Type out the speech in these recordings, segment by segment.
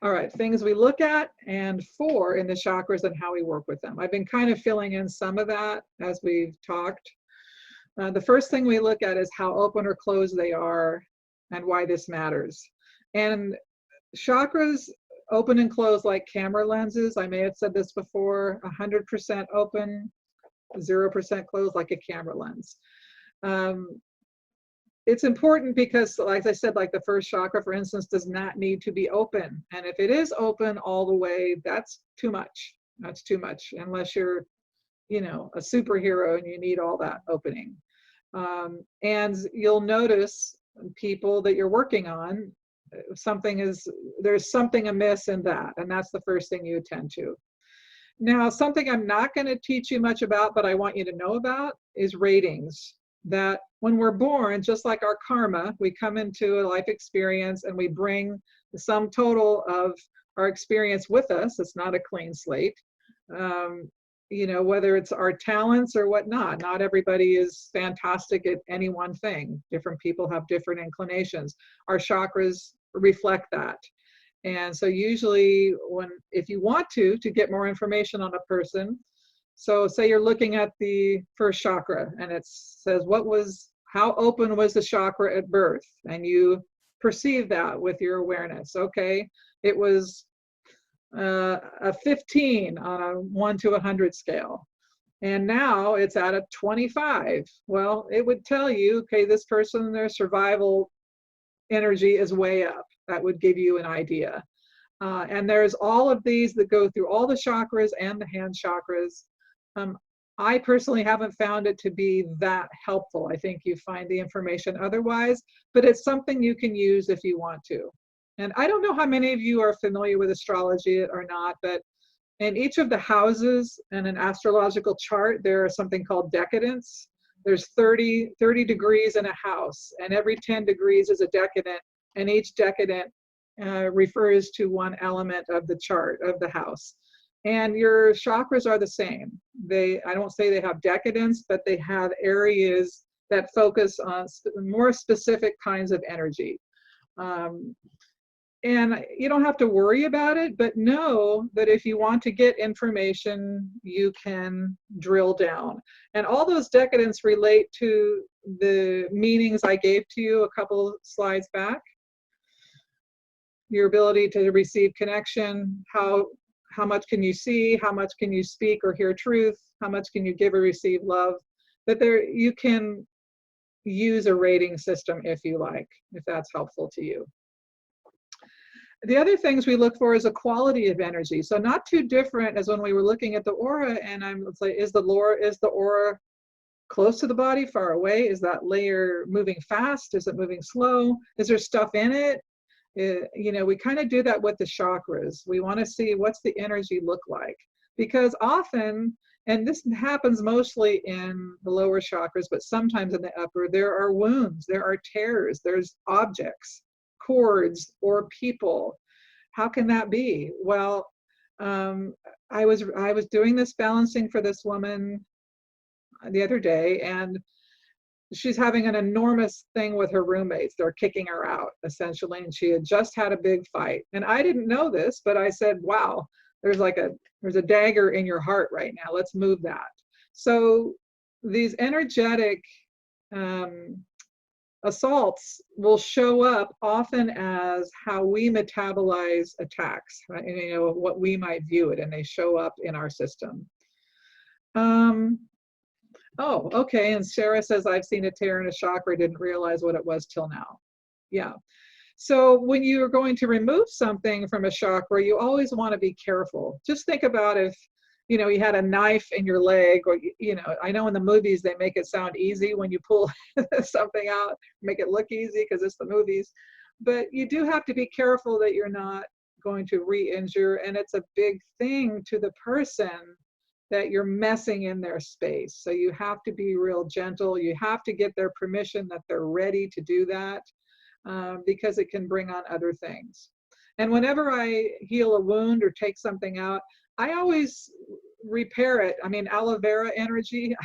All right, things we look at, and 4 in the chakras and how we work with them. I've been kind of filling in some of that as we've talked. The first thing we look at is how open or closed they are and why this matters. And chakras open and close like camera lenses. I may have said this before, 100% open, 0% closed like a camera lens. Um, it's important because, like I said, like the first chakra, for instance, does not need to be open. And if it is open all the way, that's too much. That's too much, unless you're, a superhero and you need all that opening. And you'll notice people that you're working on, there's something amiss in that. And that's the first thing you attend to. Now, something I'm not going to teach you much about, but I want you to know about is ratings. That when we're born, just like our karma, we come into a life experience and we bring the sum total of our experience with us. It's not a clean slate. Whether it's our talents or whatnot. Not everybody is fantastic at any one thing. Different people have different inclinations. Our chakras reflect that. And so usually if you want to get more information on a person, so say you're looking at the first chakra and it says, how open was the chakra at birth? And you perceive that with your awareness. Okay, it was a 15 on a 1 to 100 scale. And now it's at a 25. Well, it would tell you, okay, this person, their survival energy is way up. That would give you an idea. And there's all of these that go through all the chakras and the hand chakras. I personally haven't found it to be that helpful. I think you find the information otherwise, but it's something you can use if you want to. And I don't know how many of you are familiar with astrology or not, but in each of the houses in an astrological chart, there is something called decadence. There's 30 degrees in a house, and every 10 degrees is a decadent, and each decadent refers to one element of the chart of the house. And your chakras are the same. I don't say they have decadence, but they have areas that focus on more specific kinds of energy. And you don't have to worry about it, but know that if you want to get information, you can drill down. And all those decadents relate to the meanings I gave to you a couple slides back. Your ability to receive connection, how much can you see, how much can you speak or hear truth, how much can you give or receive love, that you can use a rating system if you like, if that's helpful to you. The other things we look for is a quality of energy. So not too different as when we were looking at the aura, and let's say, is the aura close to the body, far away? Is that layer moving fast? Is it moving slow? Is there stuff in it? We kind of do that with the chakras. We want to see what's the energy look like, because often, and this happens mostly in the lower chakras, but sometimes in the upper, there are wounds, there are tears, there's objects, cords, or people. How can that be? Well, I was doing this balancing for this woman the other day, and she's having an enormous thing with her roommates. They're kicking her out, essentially, and she had just had a big fight. And I didn't know this, but I said, wow, there's a dagger in your heart right now. Let's move that. So these energetic assaults will show up often as how we metabolize attacks, right? And, what we might view it, and they show up in our system. Oh, okay. And Sarah says, I've seen a tear in a chakra, didn't realize what it was till now. Yeah. So when you're going to remove something from a chakra, you always want to be careful. Just think about if, you had a knife in your leg, or, I know in the movies they make it sound easy when you pull something out, make it look easy because it's the movies. But you do have to be careful that you're not going to re-injure. And it's a big thing to the person that you're messing in their space. So you have to be real gentle. You have to get their permission that they're ready to do that, because it can bring on other things. And whenever I heal a wound or take something out, I always repair it. I mean, aloe vera energy,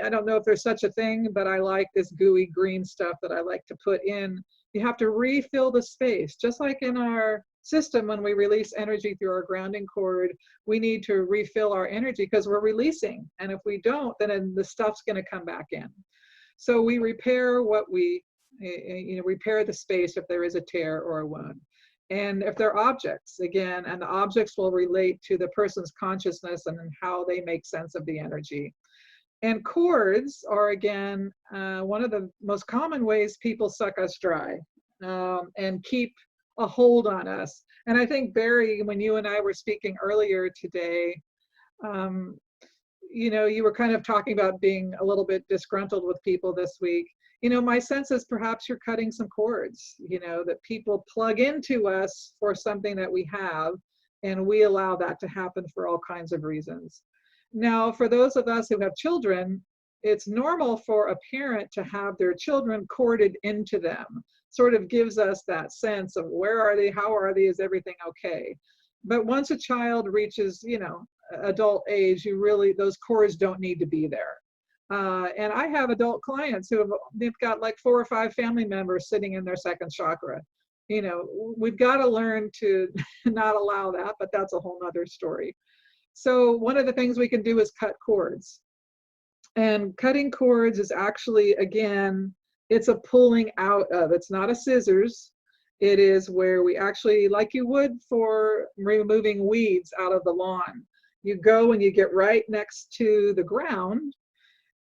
I don't know if there's such a thing, but I like this gooey green stuff that I like to put in. You have to refill the space, just like in our system, when we release energy through our grounding cord, we need to refill our energy because we're releasing. And if we don't, then the stuff's going to come back in. So we repair what we, repair the space if there is a tear or a wound. And if they're objects, again, and the objects will relate to the person's consciousness and how they make sense of the energy. And cords are, again, one of the most common ways people suck us dry and keep a hold on us. And I think, Barry, when you and I were speaking earlier today, you were kind of talking about being a little bit disgruntled with people this week. My sense is perhaps you're cutting some cords, that people plug into us for something that we have, and we allow that to happen for all kinds of reasons. Now, for those of us who have children, it's normal for a parent to have their children corded into them. Sort of gives us that sense of where are they, how are they, is everything okay? But once a child reaches, adult age, those cords don't need to be there. And I have adult clients they've got like 4 or 5 family members sitting in their second chakra. We've got to learn to not allow that, but that's a whole nother story. So one of the things we can do is cut cords. And cutting cords is actually, again, it's a pulling out of. It's not a scissors. It is where we actually, like you would for removing weeds out of the lawn, you go and you get right next to the ground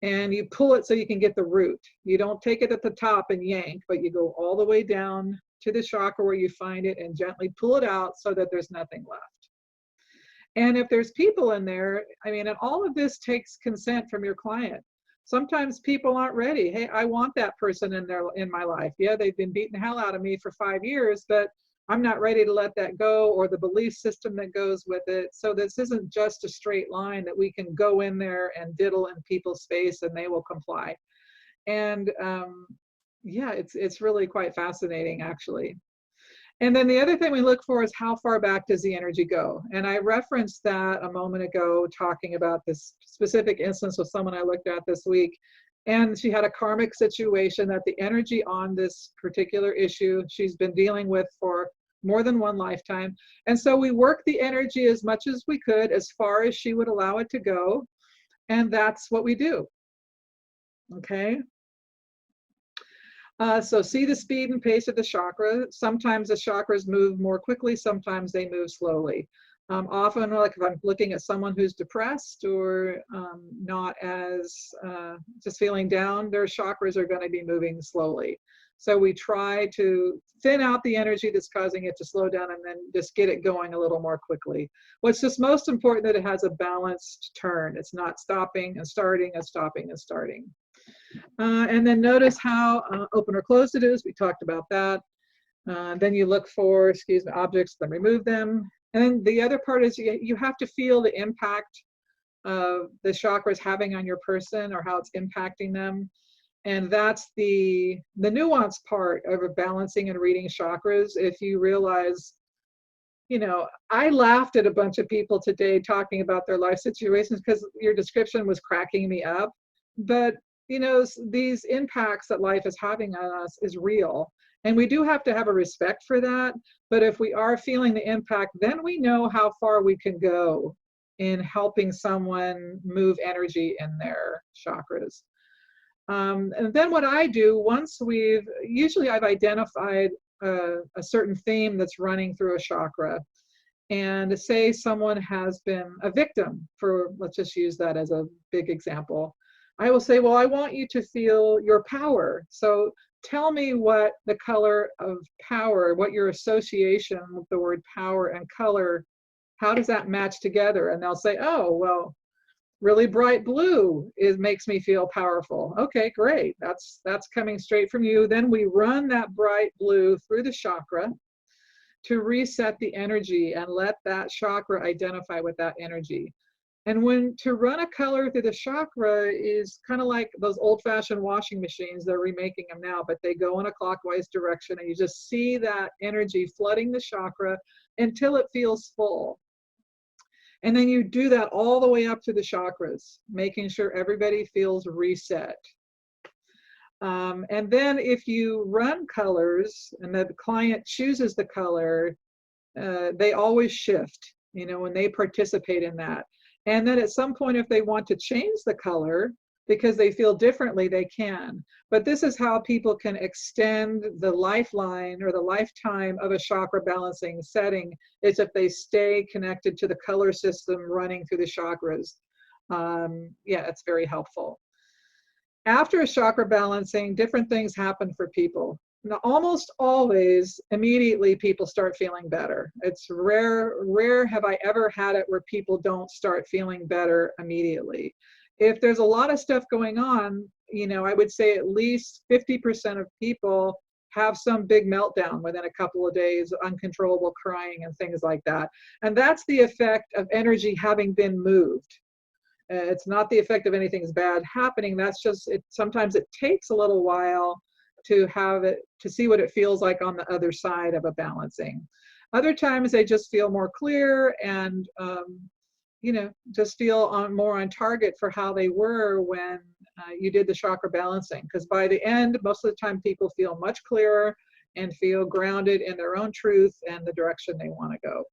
and you pull it so you can get the root. You don't take it at the top and yank, but you go all the way down to the chakra where you find it and gently pull it out so that there's nothing left. And if there's people in there, and all of this takes consent from your client. Sometimes people aren't ready. Hey, I want that person in my life. Yeah, they've been beating the hell out of me for 5 years, but I'm not ready to let that go, or the belief system that goes with it. So this isn't just a straight line that we can go in there and diddle in people's space and they will comply. And it's really quite fascinating, actually. And then the other thing we look for is how far back does the energy go? And I referenced that a moment ago, talking about this specific instance with someone I looked at this week. And she had a karmic situation that the energy on this particular issue she's been dealing with for more than one lifetime. And so we worked the energy as much as we could, as far as she would allow it to go. And that's what we do. Okay. So see the speed and pace of the chakra. Sometimes the chakras move more quickly, sometimes they move slowly. Often, like if I'm looking at someone who's depressed or not as just feeling down, their chakras are going to be moving slowly. So we try to thin out the energy that's causing it to slow down and then just get it going a little more quickly. What's just most important that it has a balanced turn. It's not stopping and starting and stopping and starting. And then notice how open or closed it is. We talked about that. Then you look for, objects, then remove them. And then the other part is you have to feel the impact of the chakras having on your person, or how it's impacting them. And that's the nuanced part of balancing and reading chakras. If you realize, I laughed at a bunch of people today talking about their life situations because your description was cracking me up. But these impacts that life is having on us is real. And we do have to have a respect for that. But if we are feeling the impact, then we know how far we can go in helping someone move energy in their chakras. And then what I do, usually I've identified a certain theme that's running through a chakra. And say someone has been a victim let's just use that as a big example. I will say, well, I want you to feel your power. So tell me what the color of power, what your association with the word power and color, how does that match together? And they'll say, oh, well, really bright blue makes me feel powerful. Okay, great. That's coming straight from you. Then we run that bright blue through the chakra to reset the energy and let that chakra identify with that energy. And to run a color through the chakra is kind of like those old-fashioned washing machines. They're remaking them now, but they go in a clockwise direction, and you just see that energy flooding the chakra until it feels full. And then you do that all the way up to the chakras, making sure everybody feels reset. And then if you run colors and the client chooses the color, they always shift, when they participate in that. And then at some point, if they want to change the color because they feel differently, they can. But this is how people can extend the lifeline or the lifetime of a chakra balancing setting, is if they stay connected to the color system running through the chakras. Yeah, it's very helpful. After a chakra balancing, different things happen for people. Now, almost always, immediately people start feeling better. It's rare have I ever had it where people don't start feeling better immediately. If there's a lot of stuff going on, I would say at least 50% of people have some big meltdown within a couple of days, uncontrollable crying and things like that. And that's the effect of energy having been moved. It's not the effect of anything's bad happening. That's just it. Sometimes it takes a little while to have it, to see what it feels like on the other side of a balancing. Other times they just feel more clear and just feel more on target for how they were when you did the chakra balancing. Because by the end, most of the time people feel much clearer and feel grounded in their own truth and the direction they want to go.